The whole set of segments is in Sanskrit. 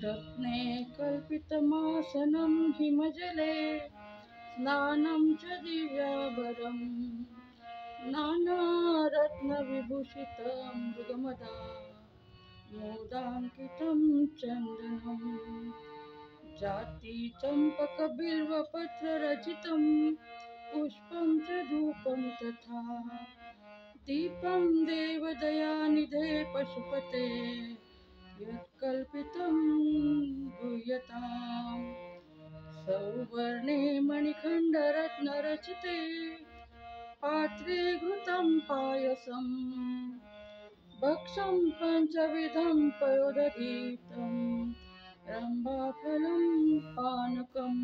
रत्ने कल्पितमासनं हिमजले स्नानं च दिव्याभरं नानारत्नविभूषितं मृगमदा मोदाङ्कितं चन्दनं जाति चम्पकबिल्वपत्ररचितं पुष्पं च धूपं तथा दीपं देवदयानिधे पशुपते यत्कल्पितं गुह्यताम् सौवर्णे मणिखण्डरत्नरचिते पात्रे घृतं पायसं भक्षं पञ्चविधं पयोदधीतं रम्भाफलं पानकं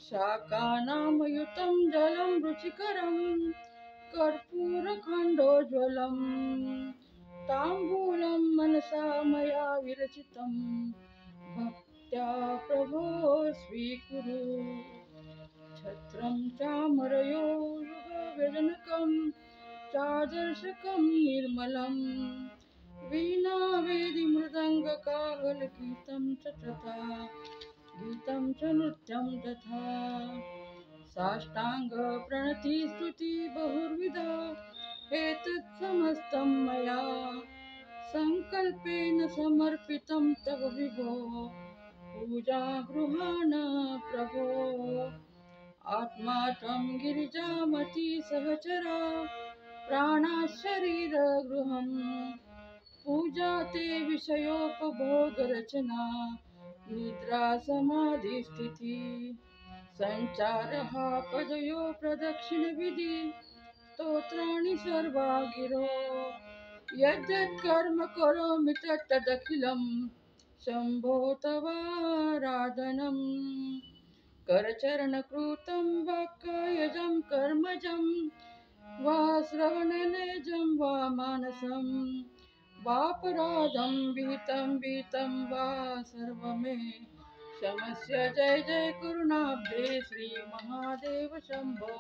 शाकानामयुतं जलं रुचिकरं कर्पूरखण्डोज्ज्वलं ताम्बूलं मनसा मया विरचितं भक्त्या प्रभो स्वीकुरु छत्रं चामरयो युगव्यजनकं चादर्शकं निर्मलं वीणावेदिमृदङ्गकाहलगीतं च तथा गीतं च नृत्यं तथा साष्टाङ्गप्रणतिस्तुति बहुर्विधा एतत् समस्तं मया सङ्कल्पेन समर्पितं तव विभो पूजा गृहाण प्रभो आत्मा त्वं गिरिजामती सहचरा प्राणाशरीरगृहं पूजा ते विषयोपभोगरचना निद्रा समाधिस्थितिः सञ्चारः पदयो प्रदक्षिणविधि स्तोत्राणि सर्वा गिरो यद्यत् कर्म करोमि तत्तदखिलं शम्भो तवाराधनम् करचरणकृतं वा कायजं कर्मजं वा श्रवणनयजं वा मानसं वापराधं विहितं वा सर्वमे क्षमस्य जय जय करुणाब्धे श्री महादेव शंभो